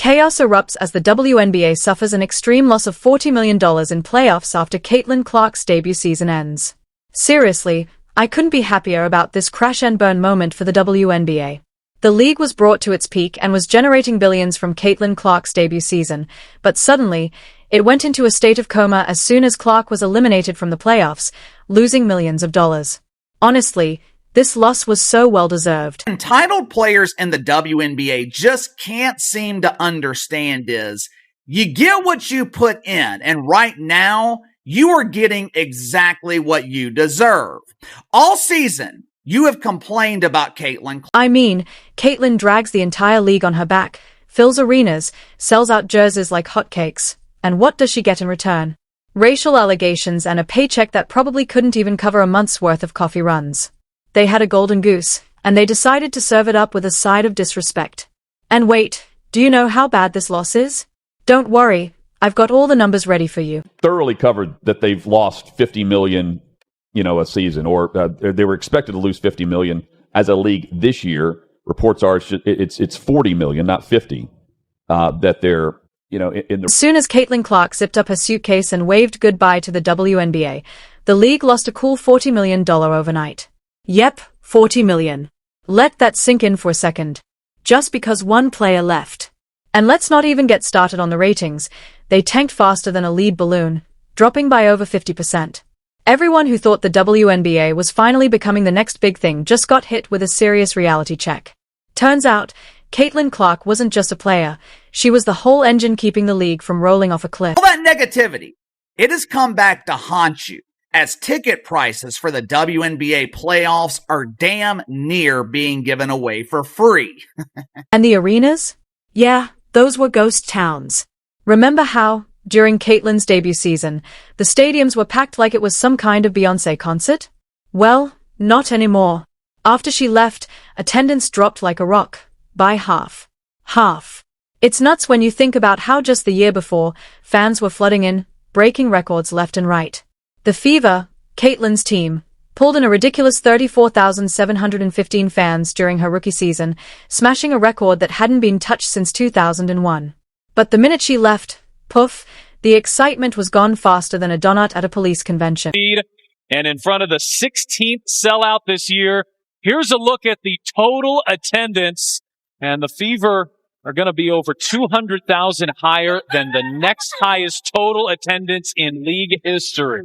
Chaos erupts as the WNBA suffers an extreme loss of $40 million in playoffs after Caitlin Clark's debut season ends. Seriously, I couldn't be happier about this crash and burn moment for the WNBA. The league was brought to its peak and was generating billions from Caitlin Clark's debut season, but suddenly, it went into a state of coma as soon as Clark was eliminated from the playoffs, losing millions of dollars. Honestly, this loss was so well-deserved. Entitled players in the WNBA just can't seem to understand is, you get what you put in, and right now, you are getting exactly what you deserve. All season, you have complained about Caitlin. I mean, Caitlin drags the entire league on her back, fills arenas, sells out jerseys like hotcakes. And what does she get in return? Racial allegations and a paycheck that probably couldn't even cover a month's worth of coffee runs. They had a golden goose, and they decided to serve it up with a side of disrespect. And wait, do you know how bad this loss is? Don't worry, I've got all the numbers ready for you. Thoroughly covered that they've lost $50 million, a season, or they were expected to lose $50 million as a league this year. Reports are it's $40 million, not 50, that they're, As soon as Caitlin Clark zipped up her suitcase and waved goodbye to the WNBA, the league lost a cool $40 million overnight. Yep, $40 million. Let that sink in for a second. Just because one player left. And let's not even get started on the ratings. They tanked faster than a lead balloon, dropping by over 50%. Everyone who thought the WNBA was finally becoming the next big thing just got hit with a serious reality check. Turns out, Caitlin Clark wasn't just a player, she was the whole engine keeping the league from rolling off a cliff. All that negativity, it has come back to haunt you, as ticket prices for the WNBA playoffs are damn near being given away for free. And the arenas? Yeah, those were ghost towns. Remember how, during Caitlin's debut season, the stadiums were packed like it was some kind of Beyoncé concert? Well, not anymore. After she left, attendance dropped like a rock. By half. It's nuts when you think about how just the year before, fans were flooding in, breaking records left and right. The Fever, Caitlin's team, pulled in a ridiculous 34,715 fans during her rookie season, smashing a record that hadn't been touched since 2001. But the minute she left, poof, the excitement was gone faster than a donut at a police convention. And in front of the 16th sellout this year, here's a look at the total attendance. And the Fever are going to be over 200,000 higher than the next highest total attendance in league history.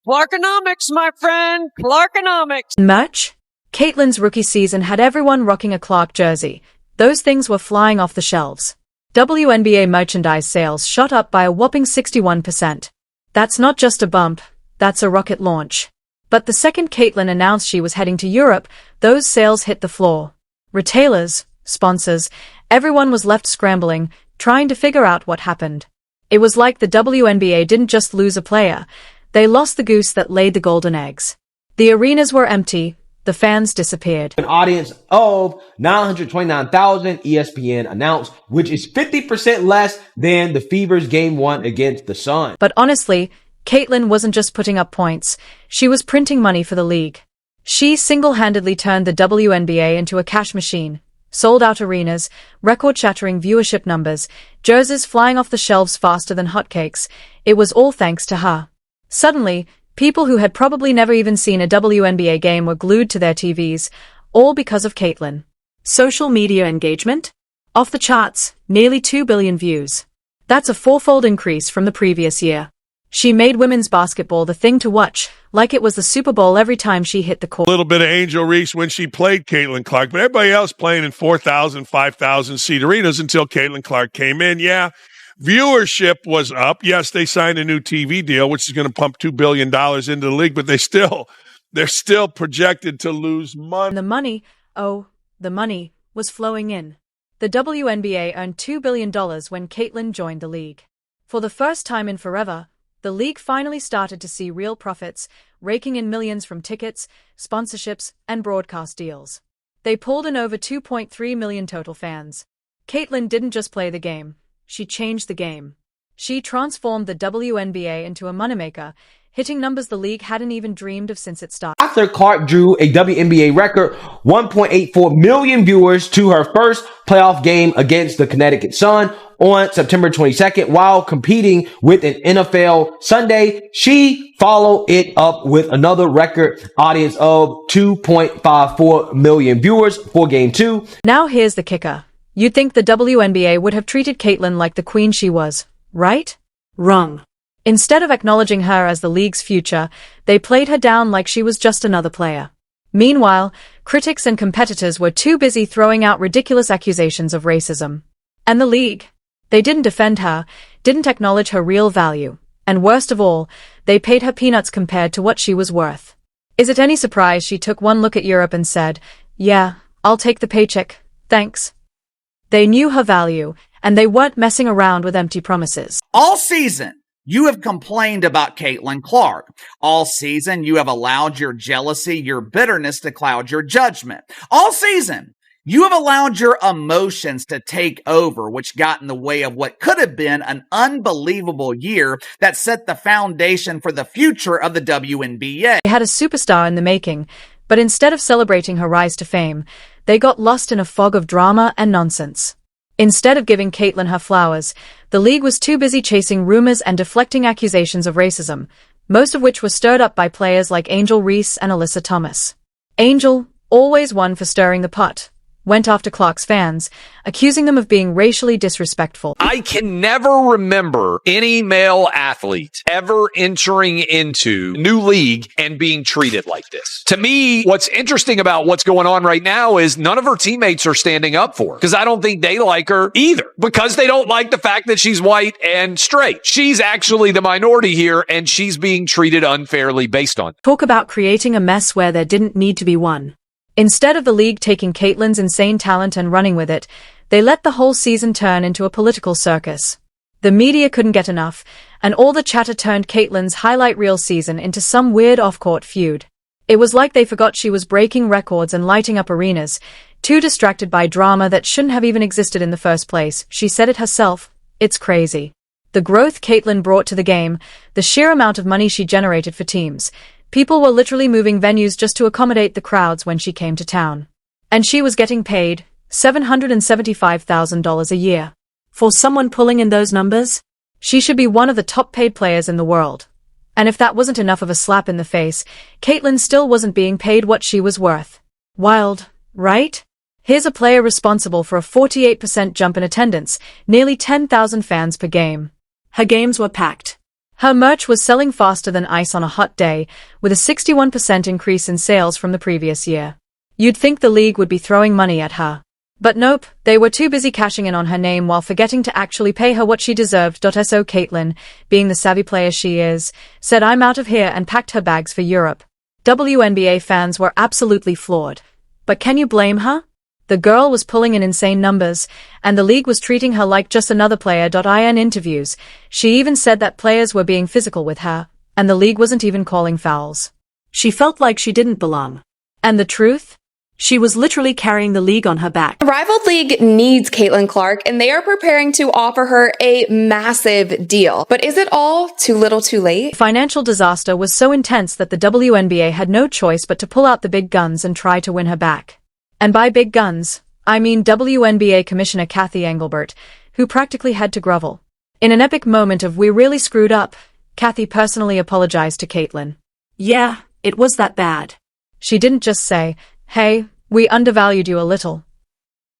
Clarkonomics, my friend. Clarkonomics. Merch? Caitlin's rookie season had everyone rocking a Clark jersey. Those things were flying off the shelves. WNBA merchandise sales shot up by a whopping 61%. That's not just a bump, that's a rocket launch. But the second Caitlin announced she was heading to Europe, those sales hit the floor. Retailers, sponsors, everyone was left scrambling, trying to figure out what happened. It was like the WNBA didn't just lose a player, they lost the goose that laid the golden eggs. The arenas were empty, the fans disappeared. An audience of 929,000 ESPN announced, which is 50% less than the Fever's Game 1 against the Sun. But honestly, Caitlin wasn't just putting up points, she was printing money for the league. She single-handedly turned the WNBA into a cash machine. Sold-out arenas, record-shattering viewership numbers, jerseys flying off the shelves faster than hotcakes. It was all thanks to her. Suddenly, people who had probably never even seen a WNBA game were glued to their TVs, all because of Caitlin. Social media engagement? Off the charts, nearly 2 billion views. That's a fourfold increase from the previous year. She made women's basketball the thing to watch, like it was the Super Bowl every time she hit the court. A little bit of Angel Reese when she played Caitlin Clark, but everybody else playing in 4,000, 5,000 seat arenas until Caitlin Clark came in. Yeah, viewership was up. Yes, they signed a new TV deal, which is going to pump $2 billion into the league, but they're still projected to lose money. And the money was flowing in. The WNBA earned $2 billion when Caitlin joined the league. For the first time in forever, the league finally started to see real profits, raking in millions from tickets, sponsorships, and broadcast deals. They pulled in over 2.3 million total fans. Caitlin didn't just play the game, she changed the game. She transformed the WNBA into a moneymaker, hitting numbers the league hadn't even dreamed of since it started. After Clark drew a WNBA record 1.84 million viewers to her first playoff game against the Connecticut Sun on September 22nd while competing with an NFL Sunday, she followed it up with another record audience of 2.54 million viewers for Game 2. Now here's the kicker. You'd think the WNBA would have treated Caitlyn like the queen she was, right? Wrong. Instead of acknowledging her as the league's future, they played her down like she was just another player. Meanwhile, critics and competitors were too busy throwing out ridiculous accusations of racism. And the league? They didn't defend her, didn't acknowledge her real value, and worst of all, they paid her peanuts compared to what she was worth. Is it any surprise she took one look at Europe and said, "Yeah, I'll take the paycheck, thanks"? They knew her value, and they weren't messing around with empty promises. All season, you have complained about Caitlin Clark. All season, you have allowed your jealousy, your bitterness to cloud your judgment. All season, you have allowed your emotions to take over, which got in the way of what could have been an unbelievable year that set the foundation for the future of the WNBA. They had a superstar in the making, but instead of celebrating her rise to fame, they got lost in a fog of drama and nonsense. Instead of giving Caitlyn her flowers, the league was too busy chasing rumors and deflecting accusations of racism, most of which were stirred up by players like Angel Reese and Alyssa Thomas. Angel, always one for stirring the pot, went after Clark's fans, accusing them of being racially disrespectful. I can never remember any male athlete ever entering into a new league and being treated like this. To me, what's interesting about what's going on right now is none of her teammates are standing up for her because I don't think they like her either because they don't like the fact that she's white and straight. She's actually the minority here and she's being treated unfairly based on. Talk about creating a mess where there didn't need to be one. Instead of the league taking Caitlyn's insane talent and running with it, they let the whole season turn into a political circus. The media couldn't get enough, and all the chatter turned Caitlyn's highlight reel season into some weird off-court feud. It was like they forgot she was breaking records and lighting up arenas, too distracted by drama that shouldn't have even existed in the first place. She said it herself, "It's crazy." The growth Caitlyn brought to the game, the sheer amount of money she generated for teams. People were literally moving venues just to accommodate the crowds when she came to town. And she was getting paid $775,000 a year. For someone pulling in those numbers, she should be one of the top-paid players in the world. And if that wasn't enough of a slap in the face, Caitlyn still wasn't being paid what she was worth. Wild, right? Here's a player responsible for a 48% jump in attendance, nearly 10,000 fans per game. Her games were packed. Her merch was selling faster than ice on a hot day, with a 61% increase in sales from the previous year. You'd think the league would be throwing money at her. But nope, they were too busy cashing in on her name while forgetting to actually pay her what she deserved. So Caitlyn, being the savvy player she is, said "I'm out of here" and packed her bags for Europe. WNBA fans were absolutely floored. But can you blame her? The girl was pulling in insane numbers, and the league was treating her like just another player. In interviews, she even said that players were being physical with her, and the league wasn't even calling fouls. She felt like she didn't belong. And the truth? She was literally carrying the league on her back. The rival league needs Caitlin Clark, and they are preparing to offer her a massive deal. But is it all too little too late? Financial disaster was so intense that the WNBA had no choice but to pull out the big guns and try to win her back. And by big guns, I mean WNBA Commissioner Cathy Engelbert, who practically had to grovel. In an epic moment of "we really screwed up," Cathy personally apologized to Caitlyn. Yeah, it was that bad. She didn't just say, "Hey, we undervalued you a little."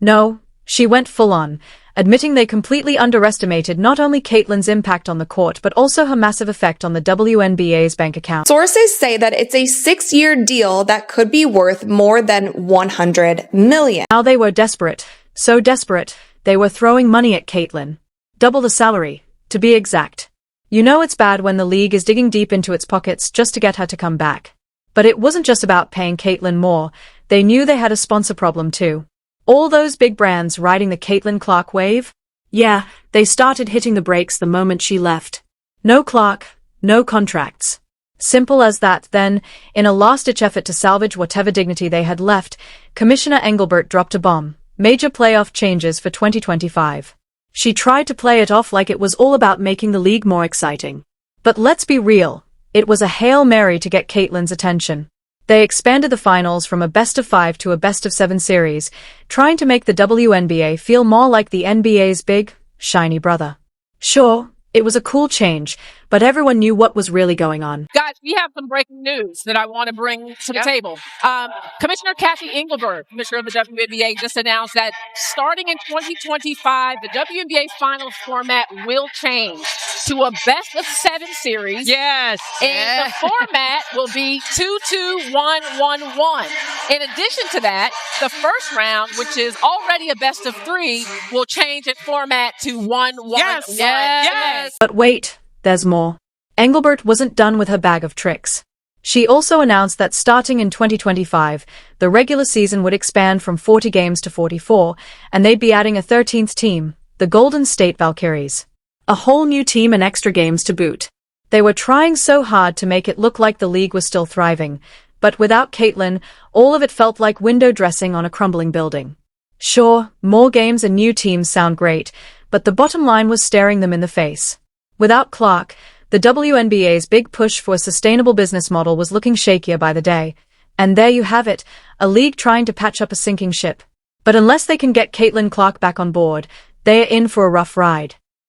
No, she went full on, admitting they completely underestimated not only Caitlyn's impact on the court but also her massive effect on the WNBA's bank account. Sources say that it's a 6-year deal that could be worth more than $100 million. Now they were desperate, so desperate, they were throwing money at Caitlyn. Double the salary, to be exact. You know it's bad when the league is digging deep into its pockets just to get her to come back. But it wasn't just about paying Caitlyn more, they knew they had a sponsor problem too. All those big brands riding the Caitlin Clark wave? Yeah, they started hitting the brakes the moment she left. No Clark, no contracts. Simple as that. Then, in a last-ditch effort to salvage whatever dignity they had left, Commissioner Engelbert dropped a bomb. Major playoff changes for 2025. She tried to play it off like it was all about making the league more exciting. But let's be real, It was a Hail Mary to get Caitlyn's attention. They expanded the finals from a best-of-5 to a best-of-7 series, trying to make the WNBA feel more like the NBA's big, shiny brother. Sure, it was a cool change, but everyone knew what was really going on. Guys, we have some breaking news that I want to bring to the table. Commissioner Kathy Engelberg, Commissioner of the WNBA, just announced that starting in 2025, the WNBA finals format will change to a best-of-7 series. Yes. And the format will be 2-2-1-1-1. In addition to that, the first round, which is already a best-of-3, will change its format to 1-1-1. Yes. But wait, there's more. Engelbert wasn't done with her bag of tricks. She also announced that starting in 2025, the regular season would expand from 40 games to 44, and they'd be adding a 13th team, the Golden State Valkyries. A whole new team and extra games to boot. They were trying so hard to make it look like the league was still thriving, but without Caitlyn, all of it felt like window dressing on a crumbling building. Sure, more games and new teams sound great, but the bottom line was staring them in the face. Without Clark, the WNBA's big push for a sustainable business model was looking shakier by the day. And there you have it, a league trying to patch up a sinking ship. But unless they can get Caitlyn Clark back on board, they are in for a rough ride.